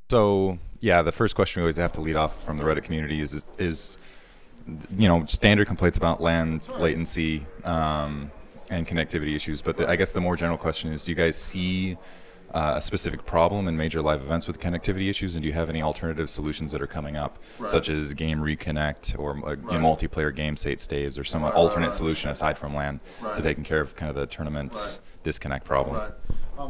So yeah, the first question we always have to lead off from the Reddit community is you know, standard complaints about LAN latency and connectivity issues. But I guess the more general question is, do you guys see a specific problem in major live events with connectivity issues, and do you have any alternative solutions that are coming up, such as game reconnect or multiplayer game state staves or some alternate solution aside from LAN to taking care of kind of the tournament disconnect problem?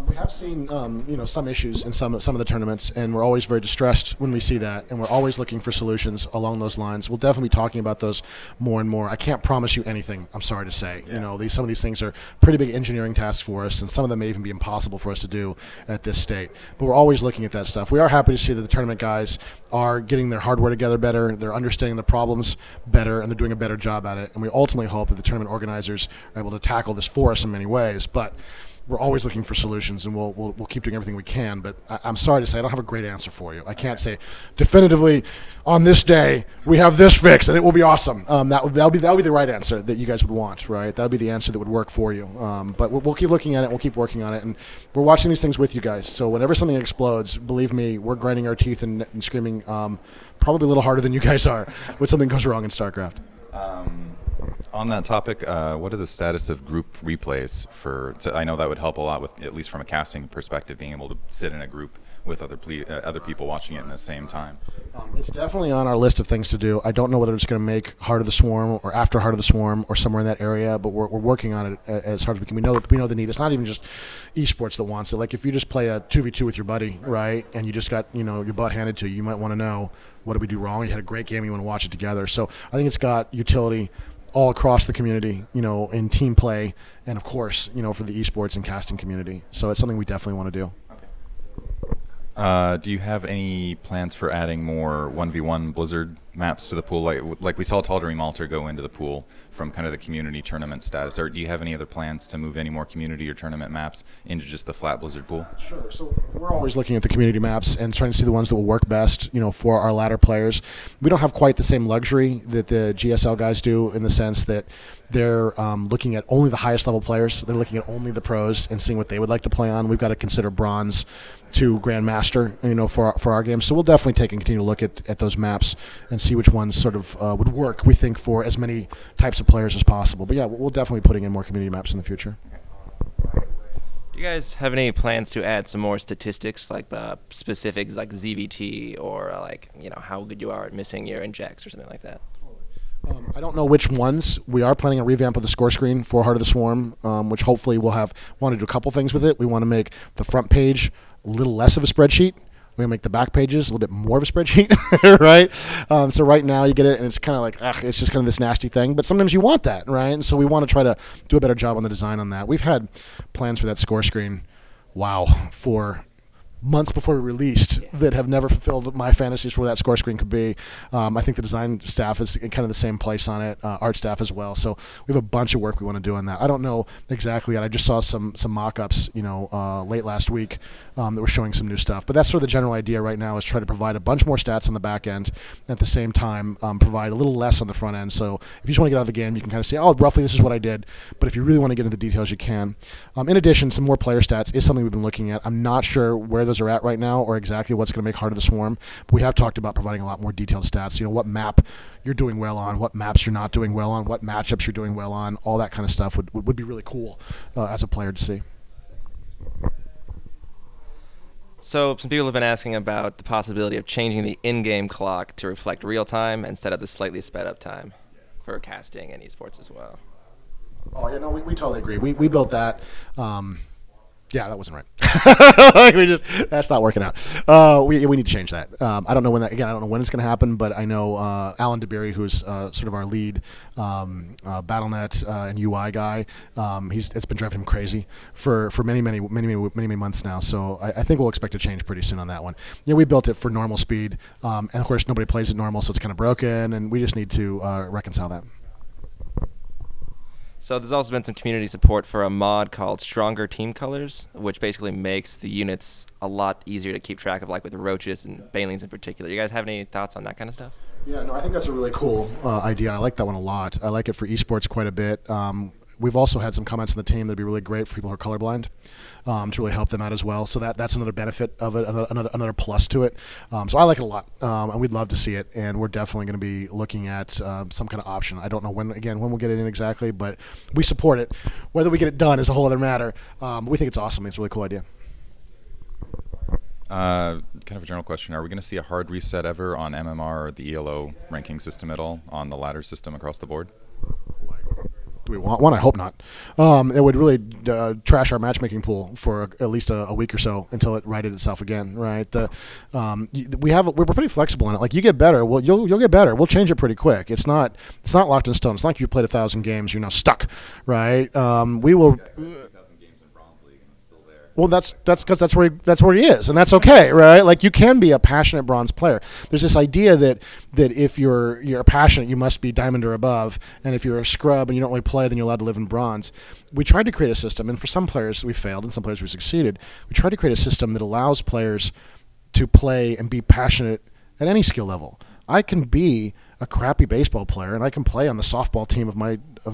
We have seen, you know, some issues in some of the tournaments, and we're always very distressed when we see that, and we're always looking for solutions along those lines. We'll definitely be talking about those more and more. I can't promise you anything, I'm sorry to say. You know, some of these things are pretty big engineering tasks for us, and some of them may even be impossible for us to do at this state. But we're always looking at that stuff. We are happy to see that the tournament guys are getting their hardware together better, they're understanding the problems better, and they're doing a better job at it. And we ultimately hope that the tournament organizers are able to tackle this for us in many ways. But we're always looking for solutions, and we'll keep doing everything we can. But I'm sorry to say I don't have a great answer for you. I can't say definitively on this day we have this fixed and it will be awesome. That would be the right answer that you guys would want, right? That would be the answer that would work for you. But we'll keep looking at it, and we'll keep working on it, and we're watching these things with you guys. So whenever something explodes, believe me, we're grinding our teeth and screaming probably a little harder than you guys are when something goes wrong in StarCraft. On that topic, what are the status of group replays I know that would help a lot with, at least from a casting perspective, being able to sit in a group with other people watching it in the same time. It's definitely on our list of things to do. I don't know whether it's going to make Heart of the Swarm or after Heart of the Swarm or somewhere in that area, but we're working on it as hard as we can. We know the need. It's not even just esports that wants it. Like if you just play a 2v2 with your buddy, right, and you just got your butt handed to you, you might want to know, what did we do wrong? You had a great game, you want to watch it together. So I think it's got utility all across the community, in team play, and of course, for the esports and casting community. So it's something we definitely want to do. Do you have any plans for adding more 1v1 Blizzard maps to the pool? Like we saw Tal'Darim Altar go into the pool from kind of the community tournament status. Or do you have any other plans to move any more community or tournament maps into just the flat Blizzard pool? Sure. So we're always looking at the community maps and trying to see the ones that will work best, for our ladder players. We don't have quite the same luxury that the GSL guys do, in the sense that they're looking at only the highest level players. They're looking at only the pros and seeing what they would like to play on. We've got to consider bronze to Grandmaster, for our game. So we'll definitely take and continue to look at those maps and see which ones sort of would work, we think, for as many types of players as possible. But yeah, we'll definitely be putting in more community maps in the future. Do you guys have any plans to add some more statistics, like specifics like ZVT or how good you are at missing your injects or something like that? I don't know which ones. We are planning a revamp of the score screen for Heart of the Swarm, which hopefully we'll want to do a couple things with it. We want to make the front page a little less of a spreadsheet. We're going to make the back pages a little bit more of a spreadsheet, right? So right now you get it, and it's kind of like, it's just kind of this nasty thing. But sometimes you want that, right? And so we want to try to do a better job on the design on that. We've had plans for that score screen, for months before we released, that have never fulfilled my fantasies for what that score screen could be. I think the design staff is in kind of the same place on it, art staff as well. So we have a bunch of work we want to do on that. I don't know exactly yet. I just saw some mock-ups, late last week that were showing some new stuff. But that's sort of the general idea right now, is try to provide a bunch more stats on the back end, at the same time provide a little less on the front end. So if you just want to get out of the game, you can kind of say, oh, roughly this is what I did. But if you really want to get into the details, you can. In addition, some more player stats is something we've been looking at. I'm not sure where those are at right now, or exactly what's going to make Heart of the Swarm. But we have talked about providing a lot more detailed stats. What map you're doing well on, what maps you're not doing well on, what matchups you're doing well on. All that kind of stuff would be really cool as a player to see. So some people have been asking about the possibility of changing the in-game clock to reflect real time instead of the slightly sped up time for casting and esports as well. Oh yeah, no, we totally agree. We built that. Yeah, that wasn't right. That's not working out. We need to change that. I don't know when I don't know when it's going to happen, but I know Alan DeBerry, who's sort of our lead BattleNet and UI guy. It's been driving him crazy for many months now. So I think we'll expect a change pretty soon on that one. Yeah, we built it for normal speed, and of course nobody plays it normal, so it's kind of broken, and we just need to reconcile that. So there's also been some community support for a mod called Stronger Team Colors, which basically makes the units a lot easier to keep track of, like with the roaches and banelings in particular. You guys have any thoughts on that kind of stuff? Yeah, no, I think that's a really cool idea. I like that one a lot. I like it for esports quite a bit. we've also had some comments on the team that'd be really great for people who are colorblind, to really help them out as well. So that's another benefit of it, another plus to it. So I like it a lot, and we'd love to see it. And we're definitely going to be looking at some kind of option. I don't know when we'll get it in exactly, but we support it. Whether we get it done is a whole other matter. We think it's awesome. It's a really cool idea. Kind of a general question. Are we going to see a hard reset ever on MMR or the ELO ranking system at all on the ladder system across the board? Do we want one? I hope not. It would really trash our matchmaking pool for at least a week or so until it righted itself again, right? We're pretty flexible on it. Like, you get better, well, you'll get better. We'll change it pretty quick. It's not locked in stone. It's not like you played 1,000 games, you're now stuck, right? We will. Well, that's because that's where he is, and that's okay, right? Like, you can be a passionate bronze player. There's this idea that if you're passionate, you must be diamond or above, and if you're a scrub and you don't really play, then you're allowed to live in bronze. We tried to create a system, and for some players we failed, and some players we succeeded. We tried to create a system that allows players to play and be passionate at any skill level. I can be a crappy baseball player, and I can play on the softball team of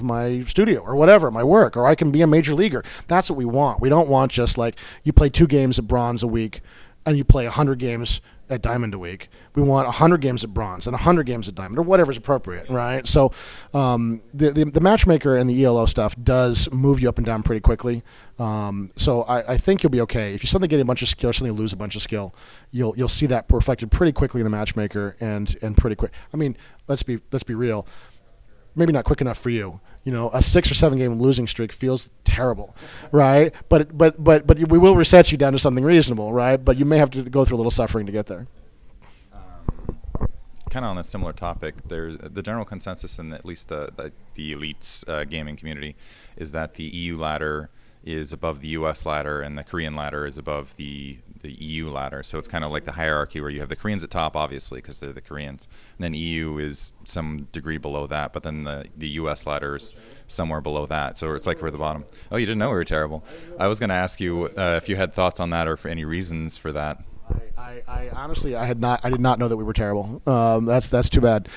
my studio or whatever, my work, or I can be a major leaguer. That's what we want. We don't want just like you play 2 games at bronze a week and you play 100 games at diamond a week. We want 100 games at bronze and 100 games at diamond, or whatever's appropriate, right? So the matchmaker and the ELO stuff does move you up and down pretty quickly. So I think you'll be okay. If you suddenly get a bunch of skill or suddenly lose a bunch of skill, you'll see that reflected pretty quickly in the matchmaker and pretty quick. I mean, let's be real. Maybe not quick enough for you. You know, a 6 or 7 game losing streak feels terrible, right? But we will reset you down to something reasonable, right? But you may have to go through a little suffering to get there. Kind of on a similar topic, there's the general consensus in at least the elites gaming community is that the EU ladder is above the US ladder and the Korean ladder is above the EU ladder. So it's kind of like the hierarchy where you have the Koreans at top, obviously, because they're the Koreans. And then EU is some degree below that, but then the US ladder is somewhere below that. So it's like we're at the bottom. Oh, you didn't know we were terrible. I was going to ask you if you had thoughts on that or for any reasons for that. I honestly, I did not know that we were terrible. That's too bad.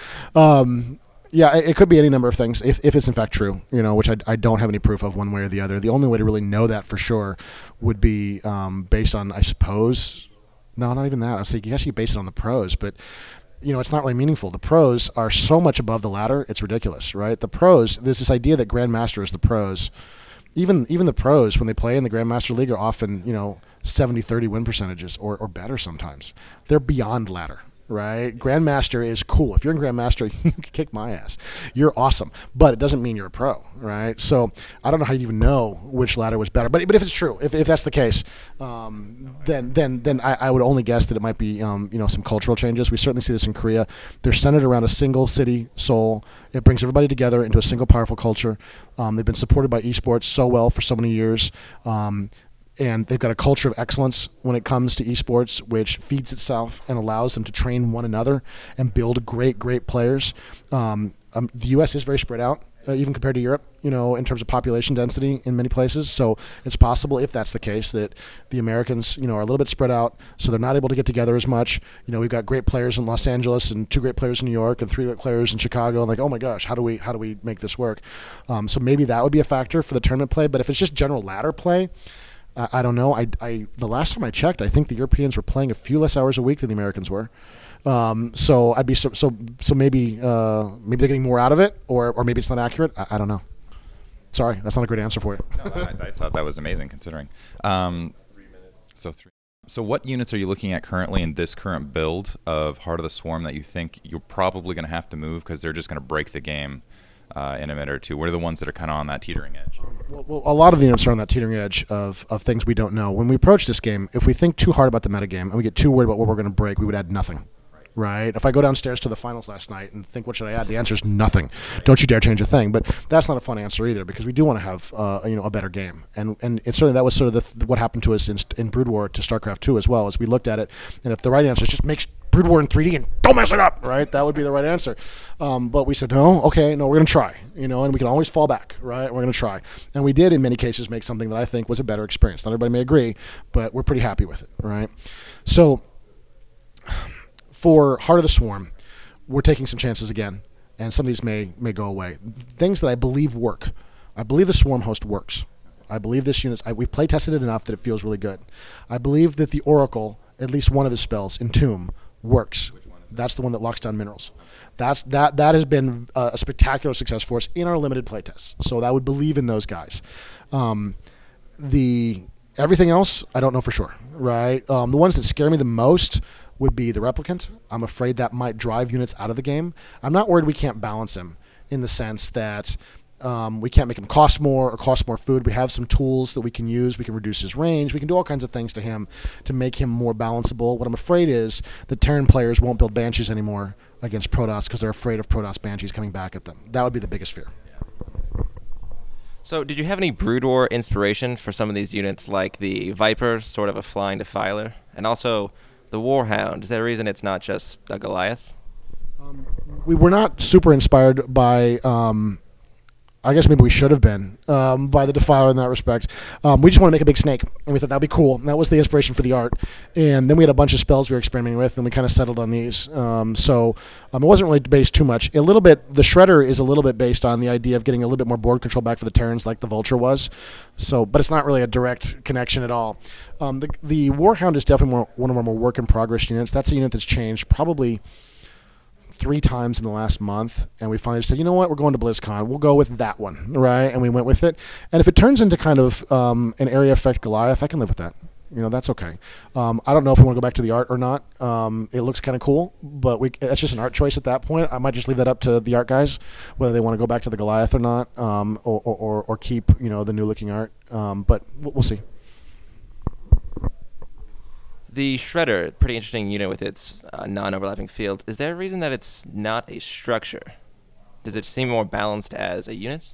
Yeah, it could be any number of things, if it's in fact true, you know, which I don't have any proof of one way or the other. The only way to really know that for sure would be based on, I suppose, no, not even that. I was thinking, I guess you base it on the pros, but, you know, it's not really meaningful. The pros are so much above the ladder, it's ridiculous, right? The pros, there's this idea that Grandmaster is the pros. Even the pros, when they play in the Grandmaster League, are often, you know, 70-30 win percentages or better sometimes. They're beyond ladder. Right? Grandmaster is cool. If you're in Grandmaster, you can kick my ass. You're awesome. But it doesn't mean you're a pro, right? So I don't know how you even know which ladder was better. But if it's true, if that's the case, then I would only guess that it might be you know, some cultural changes. We certainly see this in Korea. They're centered around a single city, Seoul. It brings everybody together into a single powerful culture. They've been supported by esports so well for so many years. And they've got a culture of excellence when it comes to esports, which feeds itself and allows them to train one another and build great players. The U.S. is very spread out, even compared to Europe, you know, in terms of population density in many places. So it's possible, if that's the case, that the Americans, you know, are a little bit spread out, so they're not able to get together as much. You know, we've got great players in Los Angeles and 2 great players in New York and 3 great players in Chicago. And like, oh my gosh, how do we make this work? So maybe that would be a factor for the tournament play. But if it's just general ladder play, I don't know. The last time I checked, I think the Europeans were playing a few less hours a week than the Americans were. So I'd be so maybe they're getting more out of it, or maybe it's not accurate. I don't know. Sorry, that's not a great answer for you. No, I thought that was amazing considering. 3 minutes. So what units are you looking at currently in this current build of Heart of the Swarm that you think you're probably going to have to move because they're just going to break the game in a minute or two? What are the ones that are kind of on that teetering edge? Well, a lot of the units are on that teetering edge of things we don't know. When we approach this game, if we think too hard about the metagame and we get too worried about what we're going to break, we would add nothing. Right? If I go downstairs to the finals last night and think, what should I add? The answer is nothing. Don't you dare change a thing. But that's not a fun answer either, because we do want to have you know, a better game. And it's certainly that was sort of what happened to us in Brood War to StarCraft 2 as well, as we looked at it. And if the right answer is just make Brood War in 3D and don't mess it up, right? That would be the right answer. But we said, no, okay, no, we're going to try. You know, and we can always fall back, right? We're going to try. And we did in many cases make something that I think was a better experience. Not everybody may agree, but we're pretty happy with it, right? So for Heart of the Swarm, we're taking some chances again, and some of these may go away. Things that I believe work I believe the Swarm host works. I believe this unit. We play tested it enough that it feels really good. I believe that the Oracle, at least one of the spells, Entomb, works. That's the one that locks down minerals. That has been a spectacular success for us in our limited playtests. So I would believe in those guys. Everything else, I don't know for sure. Right? The ones that scare me the most would be the Replicant. I'm afraid that might drive units out of the game. I'm not worried we can't balance him in the sense that we can't make him cost more or cost more food. We have some tools that we can use. We can reduce his range. We can do all kinds of things to him to make him more balanceable. What I'm afraid is that Terran players won't build Banshees anymore against Protoss because they're afraid of Protoss Banshees coming back at them. That would be the biggest fear. So did you have any Brood War inspiration for some of these units, like the Viper, sort of a flying defiler, and also the Warhound? Is there a reason it's not just a Goliath? We were not super inspired by I guess maybe we should have been by the Defiler in that respect. We just want to make a big snake, and we thought that would be cool. And that was the inspiration for the art. And then we had a bunch of spells we were experimenting with, and we kind of settled on these. So it wasn't really based too much. A little bit, the Shredder is a little bit based on the idea of getting a little bit more board control back for the Terrans, like the Vulture was. So, but it's not really a direct connection at all. The Warhound is definitely one of our more work-in-progress units. That's a unit that's changed probably 3 times in the last month, and we finally said, you know what, we're going to BlizzCon. We'll go with that one, right? And we went with it. And if it turns into kind of an area effect Goliath, I can live with that. You know, that's okay. I don't know if we want to go back to the art or not. It looks kind of cool, but that's just an art choice at that point. I might just leave that up to the art guys, whether they want to go back to the Goliath or not, or keep, you know, the new looking art. But we'll see. The Shredder, pretty interesting unit with its non-overlapping field. Is there a reason that it's not a structure? Does it seem more balanced as a unit?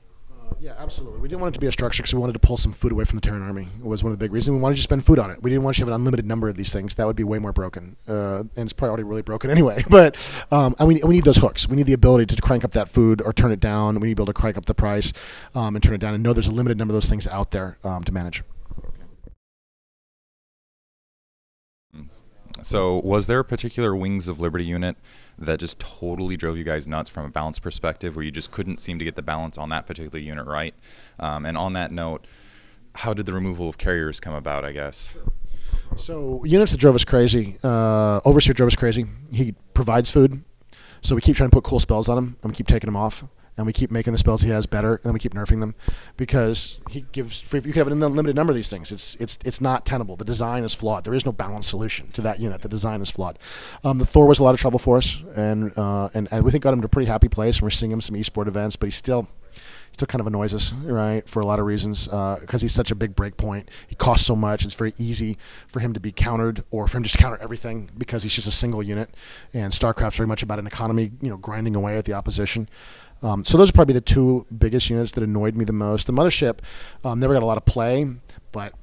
Yeah, absolutely. We didn't want it to be a structure because we wanted to pull some food away from the Terran army. It was one of the big reasons. We wanted to spend food on it. We didn't want you to have an unlimited number of these things. That would be way more broken. And it's probably already really broken anyway. But and we need those hooks. We need the ability to crank up that food or turn it down. We need to be able to crank up the price and turn it down and know there's a limited number of those things out there to manage. So was there a particular Wings of Liberty unit that just totally drove you guys nuts from a balance perspective, where you just couldn't seem to get the balance on that particular unit right? And on that note, how did the removal of carriers come about, I guess? So units that drove us crazy, Overseer drove us crazy. He provides food, so we keep trying to put cool spells on him, and we keep taking them off. And we keep making the spells he has better, and then we keep nerfing them because he gives free. You can have an unlimited number of these things. It's not tenable. The design is flawed. There is no balanced solution to that unit. The design is flawed. The Thor was a lot of trouble for us, and we think got him to a pretty happy place. And we're seeing him some esport events, but he still kind of annoys us, right, for a lot of reasons, because he's such a big break point. He costs so much. It's very easy for him to be countered, or for him just to counter everything because he's just a single unit. And StarCraft's very much about an economy, you know, grinding away at the opposition. So those are probably the 2 biggest units that annoyed me the most. The Mothership never got a lot of play, but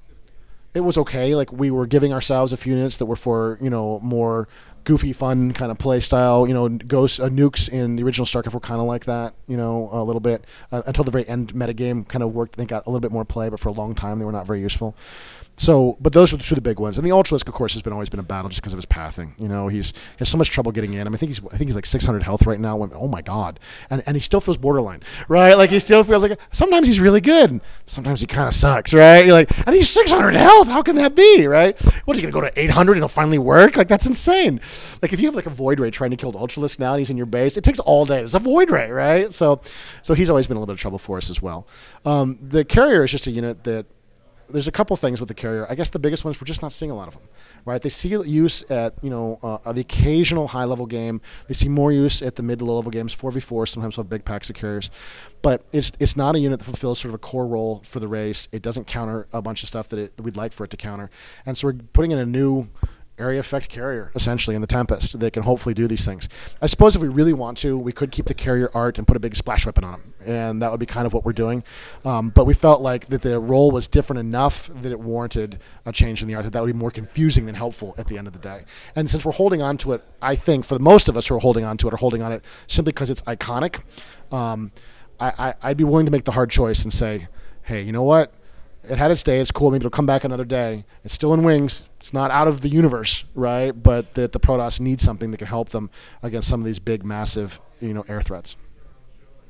it was okay. Like, we were giving ourselves a few units that were for, you know, more goofy, fun kind of play style. You know, ghosts, nukes in the original StarCraft were kind of like that, you know, a little bit, until the very end metagame kind of worked. They got a little bit more play, but for a long time they were not very useful. So, but those were the 2 the big ones. And the Ultralisk, of course, has always been a battle just because of his pathing. You know, he has so much trouble getting in. I mean, I think he's like 600 health right now. Oh my God! And he still feels borderline, right? Like, he still feels like sometimes he's really good, sometimes he kind of sucks, right? You're like, and he's 600 health. How can that be, right? What, is he gonna go to 800 and it'll finally work? Like, that's insane. Like, if you have like a Void Ray trying to kill an Ultralisk now and he's in your base, it takes all day. It's a Void Ray, right? So he's always been a little bit of trouble for us as well. The Carrier is just a unit that. There's a couple things with the Carrier. I guess the biggest ones, we're just not seeing a lot of them, right? They see use at, you know, the occasional high-level game. They see more use at the mid to low-level games, 4v4. Sometimes we'll have big packs of Carriers. But it's not a unit that fulfills sort of a core role for the race. It doesn't counter a bunch of stuff that we'd like for it to counter. And so we're putting in a new area effect carrier, essentially, in the Tempest that can hopefully do these things. I suppose if we really want to, we could keep the carrier art and put a big splash weapon on him, and that would be kind of what we're doing. But we felt like that the role was different enough that it warranted a change in the art, that would be more confusing than helpful at the end of the day. And since we're holding on to it, I think for most of us who are holding on to it are holding on it simply because it's iconic, I'd be willing to make the hard choice and say, hey, you know what? It had its day. It's cool. Maybe it'll come back another day. It's still in Wings. It's not out of the universe, right? But that the Protoss need something that can help them against some of these big, massive, you know, air threats.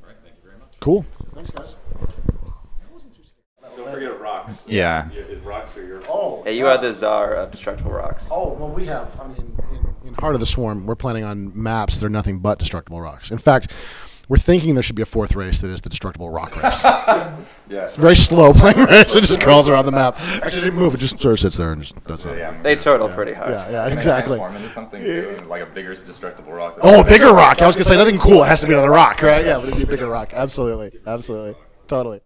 All right. Thank you very much. Cool. Thanks, guys. Yeah. Rocks are your. Oh. Hey, you are the czar of destructible rocks. Oh well, we have. I mean, in Heart of the Swarm, we're planning on maps that are nothing but destructible rocks. In fact, we're thinking there should be a fourth race that is the destructible rock race. Yes. It's a very slow playing race. It just crawls around the map. Actually, it didn't move. It just sort of sits there and just that's it. Yeah, They turtle pretty hard. Yeah, exactly. Transform into something too, like a bigger destructible rock. Oh, a bigger rock. I was gonna say nothing cool. It has to be another rock, right? Yeah, but it'd be a bigger rock. Absolutely, totally.